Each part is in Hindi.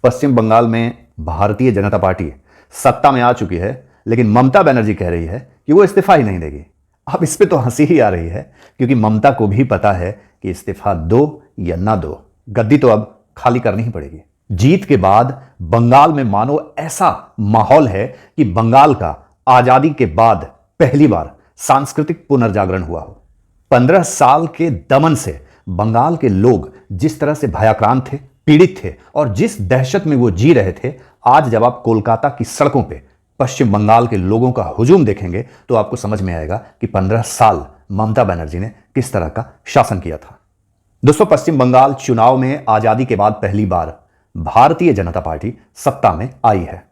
पश्चिम बंगाल में भारतीय जनता पार्टी सत्ता में आ चुकी है, लेकिन ममता बनर्जी कह रही है कि वो इस्तीफा ही नहीं देगी। अब इस पे तो हंसी ही आ रही है, क्योंकि ममता को भी पता है कि इस्तीफा दो या ना दो, गद्दी तो अब खाली करनी ही पड़ेगी। जीत के बाद बंगाल में मानो ऐसा माहौल है कि बंगाल का आजादी के बाद पहली बार सांस्कृतिक पुनर्जागरण हुआ हो। 15 साल के दमन से बंगाल के लोग जिस तरह से भयाक्रांत थे, पीड़ित थे और जिस दहशत में वो जी रहे थे, आज जब आप कोलकाता की सड़कों पे पश्चिम बंगाल के लोगों का हुजूम देखेंगे तो आपको समझ में आएगा कि 15 साल ममता बनर्जी ने किस तरह का शासन किया था। दोस्तों, पश्चिम बंगाल चुनाव में आजादी के बाद पहली बार भारतीय जनता पार्टी सत्ता में आई है।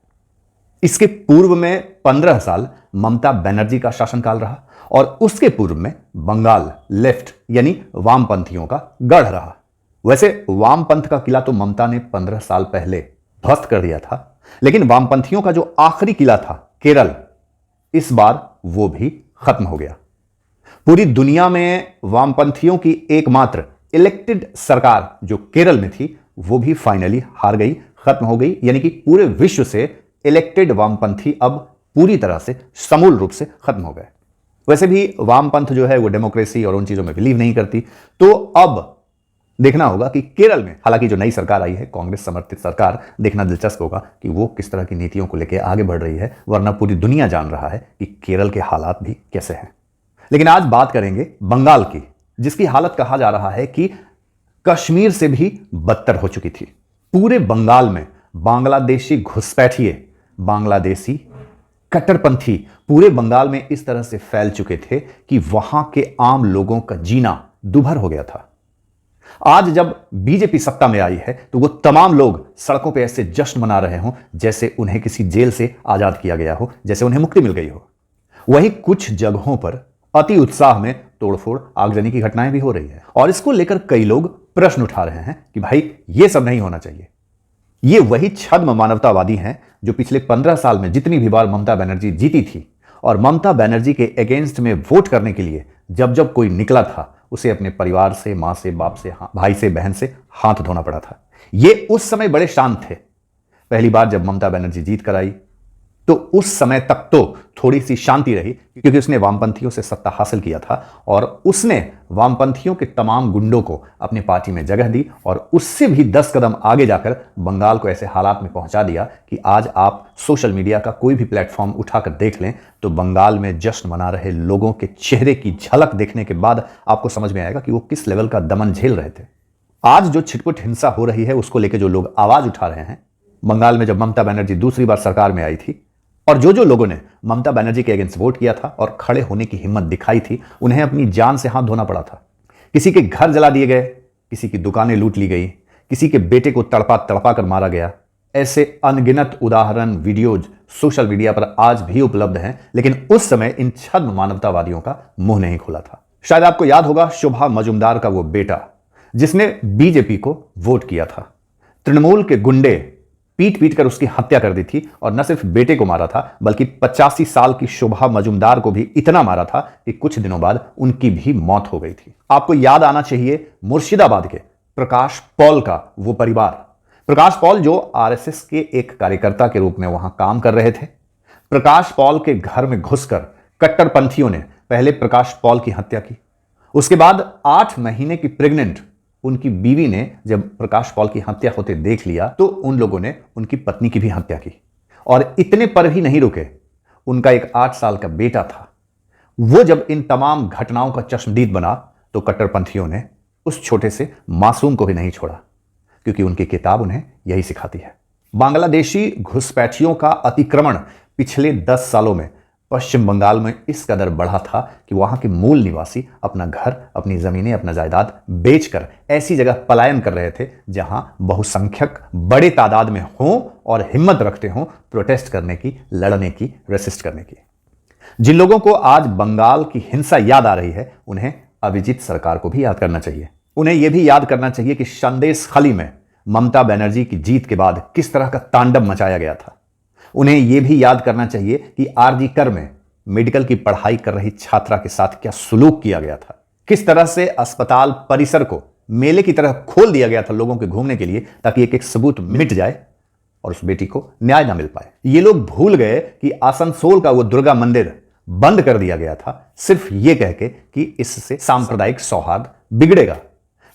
इसके पूर्व में 15 साल ममता बनर्जी का शासनकाल रहा और उसके पूर्व में बंगाल लेफ्ट यानी वामपंथियों का गढ़ रहा। वैसे वामपंथ का किला तो ममता ने 15 साल पहले ध्वस्त कर दिया था, लेकिन वामपंथियों का जो आखिरी किला था केरल, इस बार वो भी खत्म हो गया। पूरी दुनिया में वामपंथियों की एकमात्र इलेक्टेड सरकार जो केरल में थी, वो भी फाइनली हार गई, खत्म हो गई। यानी कि पूरे विश्व से इलेक्टेड वामपंथी अब पूरी तरह से समूल रूप से खत्म हो गए। वैसे भी वामपंथ जो है वो डेमोक्रेसी और उन चीजों में बिलीव नहीं करती। तो अब देखना होगा कि केरल में, हालांकि जो नई सरकार आई है कांग्रेस समर्थित सरकार, देखना दिलचस्प होगा कि वो किस तरह की नीतियों को लेकर आगे बढ़ रही है, वरना पूरी दुनिया जान रहा है कि केरल के हालात भी कैसे हैं। लेकिन आज बात करेंगे बंगाल की, जिसकी हालत कहा जा रहा है कि कश्मीर से भी बदतर हो चुकी थी। पूरे बंगाल में बांग्लादेशी घुसपैठिए, बांग्लादेशी कट्टरपंथी पूरे बंगाल में इस तरह से फैल चुके थे कि वहां के आम लोगों का जीना दूभर हो गया था। आज जब बीजेपी सत्ता में आई है तो वो तमाम लोग सड़कों पे ऐसे जश्न मना रहे हों जैसे उन्हें किसी जेल से आजाद किया गया हो, जैसे उन्हें मुक्ति मिल गई हो। वहीं कुछ जगहों पर अति उत्साह में तोड़फोड़, आगजनी की घटनाएं भी हो रही है और इसको लेकर कई लोग प्रश्न उठा रहे हैं कि भाई ये सब नहीं होना चाहिए। ये वही छद्म मानवतावादी हैं जो पिछले 15 साल में जितनी भी बार ममता बनर्जी जीती थी और ममता बनर्जी के अगेंस्ट में वोट करने के लिए जब जब कोई निकला था, उसे अपने परिवार से, मां से, बाप से, भाई से, बहन से हाथ धोना पड़ा था। ये उस समय बड़े शांत थे। पहली बार जब ममता बनर्जी जीत कर आई तो उस समय तक तो थोड़ी सी शांति रही, क्योंकि उसने वामपंथियों से सत्ता हासिल किया था और उसने वामपंथियों के तमाम गुंडों को अपनी पार्टी में जगह दी और उससे भी 10 कदम आगे जाकर बंगाल को ऐसे हालात में पहुंचा दिया कि आज आप सोशल मीडिया का कोई भी प्लेटफॉर्म उठाकर देख लें तो बंगाल में जश्न मना रहे लोगों के चेहरे की झलक देखने के बाद आपको समझ में आएगा कि वो किस लेवल का दमन झेल रहे थे। आज जो छिटपुट हिंसा हो रही है उसको लेकर जो लोग आवाज उठा रहे हैं, बंगाल में जब ममता बनर्जी दूसरी बार सरकार में आई थी और जो लोगों ने ममता बनर्जी के अगेंस्ट वोट किया था और खड़े होने की हिम्मत दिखाई थी, उन्हें अपनी जान से हाथ धोना पड़ा था। किसी के घर जला दिए गए, किसी की दुकानें लूट ली गई, किसी के बेटे को तड़पा तड़पा कर मारा गया। ऐसे अनगिनत उदाहरण, वीडियोज सोशल मीडिया पर आज भी उपलब्ध हैं, लेकिन उस समय इन छद्म मानवतावादियों का मुंह नहीं खुला था। शायद आपको याद होगा शोभा मजुमदार का वो बेटा जिसने बीजेपी को वोट किया था। तृणमूल के गुंडे पीट पीट कर उसकी हत्या कर दी थी और न सिर्फ बेटे को मारा था बल्कि 85 साल की शोभा मजुमदार को भी इतना मारा था कि कुछ दिनों बाद उनकी भी मौत हो गई थी। आपको याद आना चाहिए मुर्शिदाबाद के प्रकाश पॉल का वो परिवार। प्रकाश पॉल जो आरएसएस के एक कार्यकर्ता के रूप में वहां काम कर रहे थे। प्रकाश पॉल के घर में घुसकर कट्टरपंथियों ने पहले प्रकाश पॉल की हत्या की। उसके बाद 8 महीने की प्रेग्नेंट उनकी बीवी ने जब प्रकाश पॉल की हत्या होते देख लिया तो उन लोगों ने उनकी पत्नी की भी हत्या की। और इतने पर ही नहीं रुके, उनका एक 8 साल का बेटा था। वो जब इन तमाम घटनाओं का चश्मदीद बना तो कट्टरपंथियों ने उस छोटे से मासूम को भी नहीं छोड़ा, क्योंकि उनकी किताब उन्हें यही सिखाती है। बांग्लादेशी घुसपैठियों का अतिक्रमण पिछले 10 सालों में पश्चिम बंगाल में इस कदर बढ़ा था कि वहां के मूल निवासी अपना घर, अपनी जमीनें, अपना जायदाद बेचकर ऐसी जगह पलायन कर रहे थे जहां बहुसंख्यक बड़े तादाद में हों और हिम्मत रखते हों प्रोटेस्ट करने की, लड़ने की, रेसिस्ट करने की। जिन लोगों को आज बंगाल की हिंसा याद आ रही है, उन्हें अभिजीत सरकार को भी याद करना चाहिए। उन्हें यह भी याद करना चाहिए कि संदेश खली में ममता बनर्जी की जीत के बाद किस तरह का तांडव मचाया गया था। उन्हें यह भी याद करना चाहिए कि आरजी कर में मेडिकल की पढ़ाई कर रही छात्रा के साथ क्या सुलूक किया गया था, किस तरह से अस्पताल परिसर को मेले की तरह खोल दिया गया था लोगों के घूमने के लिए ताकि एक एक सबूत मिट जाए और उस बेटी को न्याय ना मिल पाए। ये लोग भूल गए कि आसनसोल का वो दुर्गा मंदिर बंद कर दिया गया था सिर्फ ये कह के कि इससे सांप्रदायिक सौहार्द बिगड़ेगा।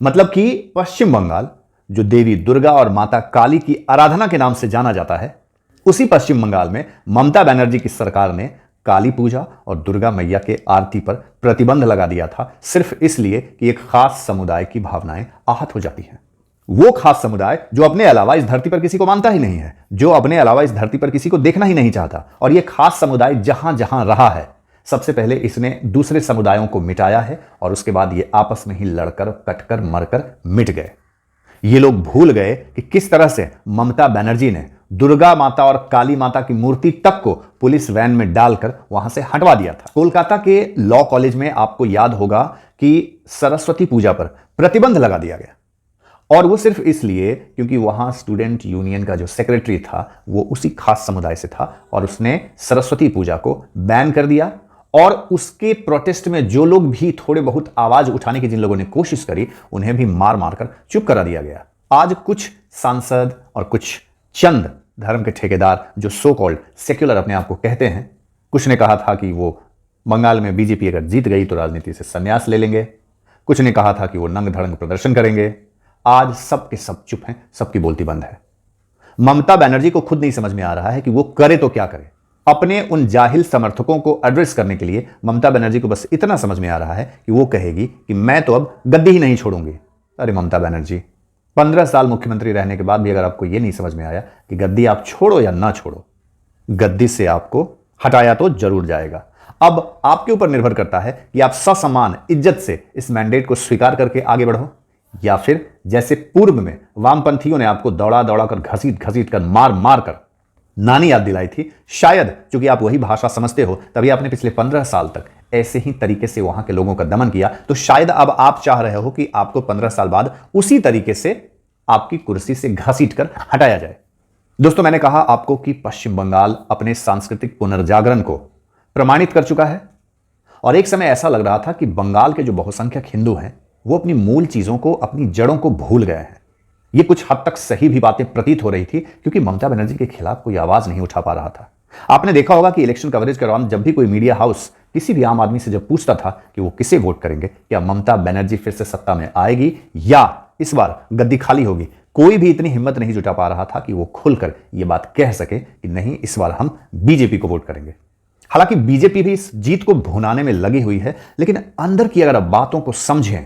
मतलब कि पश्चिम बंगाल, जो देवी दुर्गा और माता काली की आराधना के नाम से जाना जाता है, उसी पश्चिम बंगाल में ममता बनर्जी की सरकार ने काली पूजा और दुर्गा मैया के आरती पर प्रतिबंध लगा दिया था, सिर्फ इसलिए कि एक खास समुदाय की भावनाएं आहत हो जाती हैं। वो खास समुदाय जो अपने अलावा इस धरती पर किसी को मानता ही नहीं है, जो अपने अलावा इस धरती पर किसी को देखना ही नहीं चाहता। और ये खास समुदाय जहां जहां रहा है, सबसे पहले इसने दूसरे समुदायों को मिटाया है और उसके बाद ये आपस में ही लड़कर, कटकर, मरकर मिट गए। ये लोग भूल गए कि किस तरह से ममता बनर्जी ने दुर्गा माता और काली माता की मूर्ति तक को पुलिस वैन में डालकर वहां से हटवा दिया था। कोलकाता के लॉ कॉलेज में आपको याद होगा कि सरस्वती पूजा पर प्रतिबंध लगा दिया गया, और वो सिर्फ इसलिए क्योंकि वहां स्टूडेंट यूनियन का जो सेक्रेटरी था वो उसी खास समुदाय से था और उसने सरस्वती पूजा को बैन कर दिया। और उसके प्रोटेस्ट में जो लोग भी थोड़े बहुत आवाज उठाने की जिन लोगों ने कोशिश करी, उन्हें भी मार मारकर चुप करा दिया गया। आज कुछ सांसद और कुछ चंद धर्म के ठेकेदार जो सो कॉल्ड सेक्युलर अपने आप को कहते हैं, कुछ ने कहा था कि वो बंगाल में बीजेपी अगर जीत गई तो राजनीति से संन्यास ले लेंगे, कुछ ने कहा था कि वो नंग धड़ंग प्रदर्शन करेंगे। आज सबके सब चुप हैं, सबकी बोलती बंद है। ममता बनर्जी को खुद नहीं समझ में आ रहा है कि वो करे तो क्या करे। अपने उन जाहिल समर्थकों को एड्रेस करने के लिए ममता बनर्जी को बस इतना समझ में आ रहा है कि वो कहेगी कि मैं तो अब गद्दी ही नहीं छोड़ूंगी। अरे ममता बनर्जी, 15 साल मुख्यमंत्री रहने के बाद भी अगर आपको यह नहीं समझ में आया कि गद्दी आप छोड़ो या ना छोड़ो, गद्दी से आपको हटाया तो जरूर जाएगा। अब आपके ऊपर निर्भर करता है कि आप ससम्मान इज्जत से इस मैंडेट को स्वीकार करके आगे बढ़ो, या फिर जैसे पूर्व में वामपंथियों ने आपको दौड़ा दौड़ा कर, घसीट घसीट कर, मार मार कर नानी याद दिलाई थी। शायद चूंकि आप वही भाषा समझते हो, तभी आपने पिछले 15 साल तक ऐसे ही तरीके से वहां के लोगों का दमन किया। तो शायद अब आप चाह रहे हो कि आपको 15 साल बाद उसी तरीके से आपकी कुर्सी से घसीट कर हटाया जाए। दोस्तों, मैंने कहा आपको कि पश्चिम बंगाल अपने सांस्कृतिक पुनर्जागरण को प्रमाणित कर चुका है, और एक समय ऐसा लग रहा था कि बंगाल के जो बहुसंख्यक हिंदू हैं वो अपनी मूल चीजों को, अपनी जड़ों को भूल गए हैं। ये कुछ हद तक सही भी बातें प्रतीत हो रही थी, क्योंकि ममता बनर्जी के खिलाफ कोई आवाज नहीं उठा पा रहा था। आपने देखा होगा कि इलेक्शन कवरेज के दौरान जब भी कोई मीडिया हाउस किसी भी आम आदमी से जब पूछता था कि वो किसे वोट करेंगे, क्या ममता बनर्जी फिर से सत्ता में आएगी या इस बार गद्दी खाली होगी, कोई भी इतनी हिम्मत नहीं जुटा पा रहा था कि वो खुलकर ये बात कह सके कि नहीं, इस बार हम बीजेपी को वोट करेंगे। हालांकि बीजेपी भी इस जीत को भुनाने में लगी हुई है, लेकिन अंदर की अगर आप बातों को समझें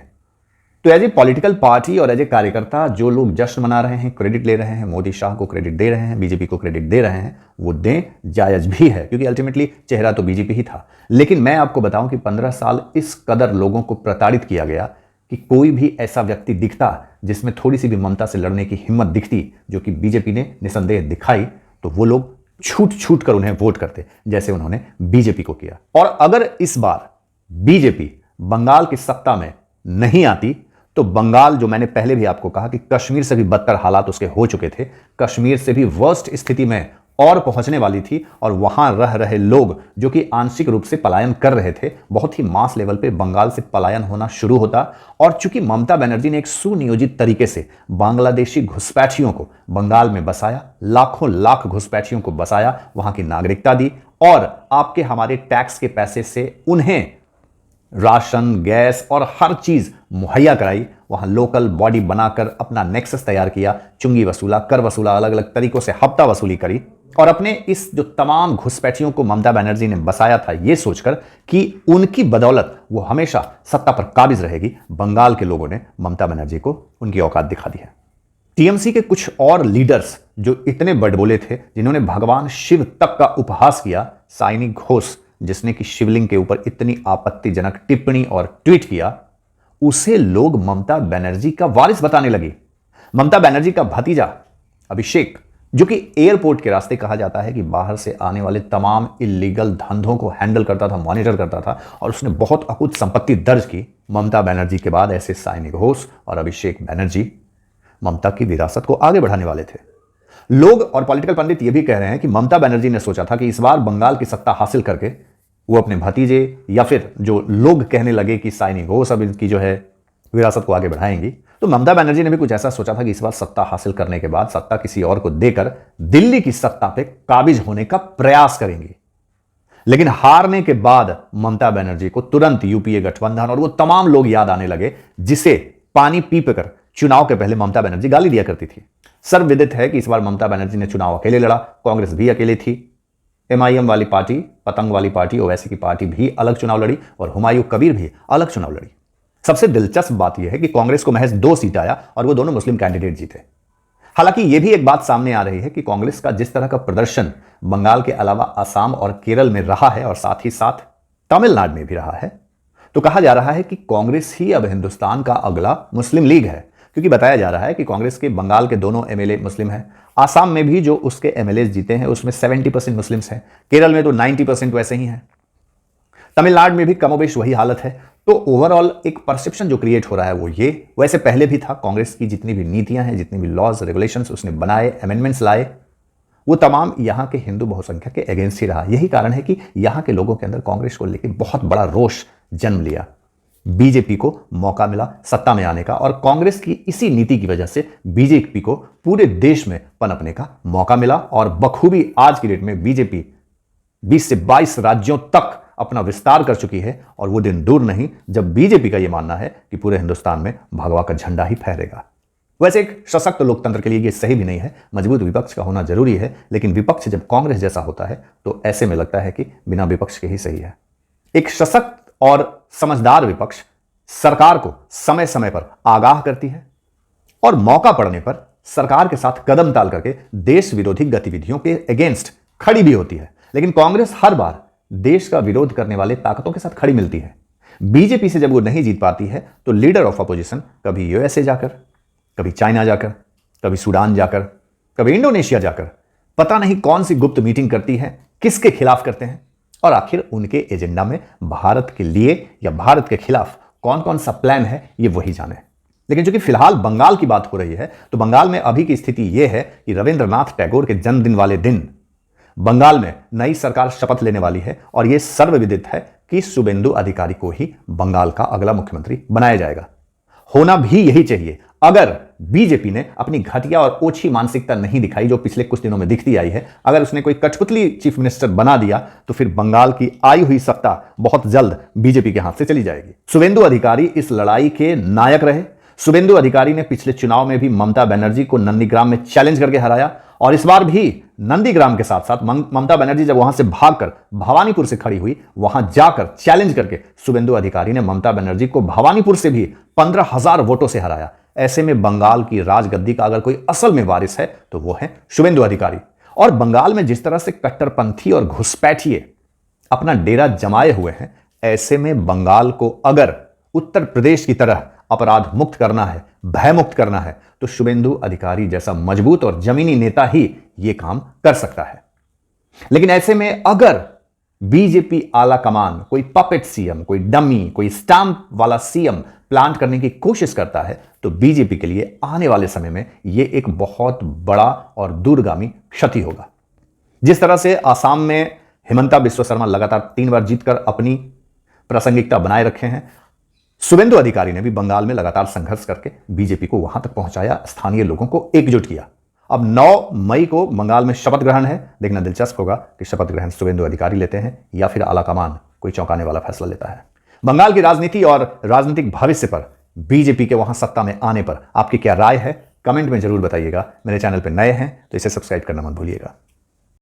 तो एज ए पॉलिटिकल पार्टी और एज ए कार्यकर्ता जो लोग जश्न मना रहे हैं, क्रेडिट ले रहे हैं, मोदी शाह को क्रेडिट दे रहे हैं, बीजेपी को क्रेडिट दे रहे हैं, वो दें, जायज भी है, क्योंकि अल्टीमेटली चेहरा तो बीजेपी ही था। लेकिन मैं आपको बताऊं कि 15 साल इस कदर लोगों को प्रताड़ित किया गया कि कोई भी ऐसा व्यक्ति दिखता जिसमें थोड़ी सी भी ममता से लड़ने की हिम्मत दिखती, जो कि बीजेपी ने निसंदेह दिखाई, तो वो लोग छूट छूट कर उन्हें वोट करते, जैसे उन्होंने बीजेपी को किया। और अगर इस बार बीजेपी बंगाल की सत्ता में नहीं आती तो बंगाल, जो मैंने पहले भी आपको कहा कि कश्मीर से भी बदतर हालात उसके हो चुके थे, कश्मीर से भी वर्स्ट स्थिति में और पहुंचने वाली थी, और वहां रह रहे लोग जो कि आंशिक रूप से पलायन कर रहे थे, बहुत ही मास लेवल पे बंगाल से पलायन होना शुरू होता। और चूंकि ममता बनर्जी ने एक सुनियोजित तरीके से बांग्लादेशी घुसपैठियों को बंगाल में बसाया, लाखों लाख घुसपैठियों को बसाया, वहां की नागरिकता दी और आपके हमारे टैक्स के पैसे से उन्हें राशन, गैस और हर चीज मुहैया कराई, वहां लोकल बॉडी बनाकर अपना नेक्सस तैयार किया, चुंगी वसूला, कर वसूला, अलग अलग तरीकों से हफ्ता वसूली करी, और अपने इस जो तमाम घुसपैठियों को ममता बनर्जी ने बसाया था यह सोचकर कि उनकी बदौलत वो हमेशा सत्ता पर काबिज रहेगी, बंगाल के लोगों ने ममता बनर्जी को उनकी औकात दिखा दी है। टीएमसी के कुछ और लीडर्स जो इतने बड़बोले थे, जिन्होंने भगवान शिव तक का उपहास किया, साइनी घोष जिसने कि शिवलिंग के ऊपर इतनी आपत्तिजनक टिप्पणी और ट्वीट किया, उसे लोग ममता बनर्जी का वारिस बताने लगे। ममता बनर्जी का भतीजा अभिषेक, जो कि एयरपोर्ट के रास्ते कहा जाता है कि बाहर से आने वाले तमाम इलीगल धंधों को हैंडल करता था, मॉनिटर करता था, और उसने बहुत अकुत संपत्ति दर्ज की। ममता बनर्जी के बाद ऐसे साइनी घोष और अभिषेक बनर्जी ममता की विरासत को आगे बढ़ाने वाले थे। लोग और पॉलिटिकल पंडित यह भी कह रहे हैं कि ममता बनर्जी ने सोचा था कि इस बार बंगाल की सत्ता हासिल करके वो अपने भतीजे, या फिर जो लोग कहने लगे कि साइनी घोष अब इनकी जो है विरासत को आगे बढ़ाएंगी, तो ममता बनर्जी ने भी कुछ ऐसा सोचा था कि इस बार सत्ता हासिल करने के बाद सत्ता किसी और को देकर दिल्ली की सत्ता पे काबिज होने का प्रयास करेंगी। लेकिन हारने के बाद ममता बनर्जी को तुरंत यूपीए गठबंधन और वो तमाम लोग याद आने लगे जिसे पानी पी कर चुनाव के पहले ममता बनर्जी गाली दिया करती थी। सर्वविदित है कि इस बार ममता बनर्जी ने चुनाव अकेले लड़ा, कांग्रेस भी अकेले थी, एमआईएम वाली पार्टी, पतंग वाली पार्टी, ओवैसी की पार्टी भी अलग चुनाव लड़ी और हुमायूं कबीर भी अलग चुनाव लड़ी। सबसे दिलचस्प बात यह है कि कांग्रेस को महज 2 सीट आया और वो दोनों मुस्लिम कैंडिडेट जीते। हालांकि यह भी एक बात सामने आ रही है कि कांग्रेस का जिस तरह का प्रदर्शन बंगाल के अलावा असम और केरल में रहा है और साथ ही साथ तमिलनाडु में भी रहा है, तो कहा जा रहा है कि कांग्रेस ही अब हिंदुस्तान का अगला मुस्लिम लीग है, क्योंकि बताया जा रहा है कि कांग्रेस के बंगाल के दोनों एमएलए मुस्लिम हैं, आसाम में भी जो उसके एमएलए जीते हैं उसमें 70% मुस्लिम्स हैं, केरल में तो 90% वैसे ही हैं, तमिलनाडु में भी कमोबेश वही हालत है। तो ओवरऑल एक परसेप्शन जो क्रिएट हो रहा है वो ये, वैसे पहले भी था, कांग्रेस की जितनी भी नीतियां हैं, जितनी भी लॉज रेगुलेशंस उसने बनाए, अमेंडमेंट्स लाए, वो तमाम यहां के हिंदू बहुसंख्यक के अगेंस्ट ही रहा। यही कारण है कि यहां के लोगों के अंदर कांग्रेस को लेकर बहुत बड़ा रोष जन्म लिया। बीजेपी को मौका मिला सत्ता में आने का और कांग्रेस की इसी नीति की वजह से बीजेपी को पूरे देश में पनपने का मौका मिला और बखूबी आज की डेट में बीजेपी 20 से 22 राज्यों तक अपना विस्तार कर चुकी है और वो दिन दूर नहीं जब बीजेपी का यह मानना है कि पूरे हिंदुस्तान में भगवा का झंडा ही फहरेगा। वैसे एक सशक्त लोकतंत्र के लिए यह सही भी नहीं है, मजबूत विपक्ष का होना जरूरी है, लेकिन विपक्ष जब कांग्रेस जैसा होता है तो ऐसे में लगता है कि बिना विपक्ष के ही सही है। एक सशक्त और समझदार विपक्ष सरकार को समय समय पर आगाह करती है और मौका पड़ने पर सरकार के साथ कदम ताल करके देश विरोधी गतिविधियों के अगेंस्ट खड़ी भी होती है। लेकिन कांग्रेस हर बार देश का विरोध करने वाले ताकतों के साथ खड़ी मिलती है। बीजेपी से जब वो नहीं जीत पाती है तो लीडर ऑफ अपोजिशन कभी यूएसए जाकर, कभी चाइना जाकर, कभी सूडान जाकर, कभी इंडोनेशिया जाकर पता नहीं कौन सी गुप्त मीटिंग करती है, किसके खिलाफ करते हैं और आखिर उनके एजेंडा में भारत के लिए या भारत के खिलाफ कौन कौन सा प्लान है ये वही जाने। लेकिन चूंकि फिलहाल बंगाल की बात हो रही है तो बंगाल में अभी की स्थिति यह है कि रविंद्रनाथ टैगोर के जन्मदिन वाले दिन बंगाल में नई सरकार शपथ लेने वाली है और यह सर्वविदित है कि शुभेंदु अधिकारी को ही बंगाल का अगला मुख्यमंत्री बनाया जाएगा। होना भी यही चाहिए अगर बीजेपी ने अपनी घटिया और ओछी मानसिकता नहीं दिखाई जो पिछले कुछ दिनों में दिखती आई है। अगर उसने कोई कठपुतली चीफ मिनिस्टर बना दिया तो फिर बंगाल की आई हुई सत्ता बहुत जल्द बीजेपी के हाथ से चली जाएगी। शुभेंदु अधिकारी इस लड़ाई के नायक रहे। शुभेंदु अधिकारी ने पिछले चुनाव में भी ममता बनर्जी को नंदीग्राम में चैलेंज करके हराया और इस बार भी नंदीग्राम के साथ साथ ममता बनर्जी जब वहां से भागकर भवानीपुर से खड़ी हुई, वहां जाकर चैलेंज करके शुभेंदु अधिकारी ने ममता बनर्जी को भवानीपुर से भी 15,000 वोटों से हराया। ऐसे में बंगाल की राजगद्दी का अगर कोई असल में वारिस है तो वो है शुभेंदु अधिकारी। और बंगाल में जिस तरह से कट्टरपंथी और घुसपैठिए अपना डेरा जमाए हुए हैं, ऐसे में बंगाल को अगर उत्तर प्रदेश की तरह अपराध मुक्त करना है, भय मुक्त करना है, तो शुभेंदु अधिकारी जैसा मजबूत और जमीनी नेता ही यह काम कर सकता है। लेकिन ऐसे में अगर बीजेपी आला कमान कोई पपेट सीएम, कोई डमी, कोई स्टैंप वाला सीएम प्लांट करने की कोशिश करता है तो बीजेपी के लिए आने वाले समय में यह एक बहुत बड़ा और दूरगामी क्षति होगा। जिस तरह से आसाम में हिमंता बिस्वा शर्मा लगातार 3 बार जीतकर अपनी प्रासंगिकता बनाए रखे हैं, शुभेंदु अधिकारी ने भी बंगाल में लगातार संघर्ष करके बीजेपी को वहां तक पहुंचाया, स्थानीय लोगों को एकजुट किया। अब 9 मई को बंगाल में शपथ ग्रहण है। देखना दिलचस्प होगा कि शपथ ग्रहण शुभेंदु अधिकारी लेते हैं या फिर आलाकमान कोई चौंकाने वाला फैसला लेता है। बंगाल की राजनीति और राजनीतिक भविष्य पर, बीजेपी के वहां सत्ता में आने पर आपकी क्या राय है, कमेंट में जरूर बताइएगा। मेरे चैनल पर नए हैं तो इसे सब्सक्राइब करना मत भूलिएगा।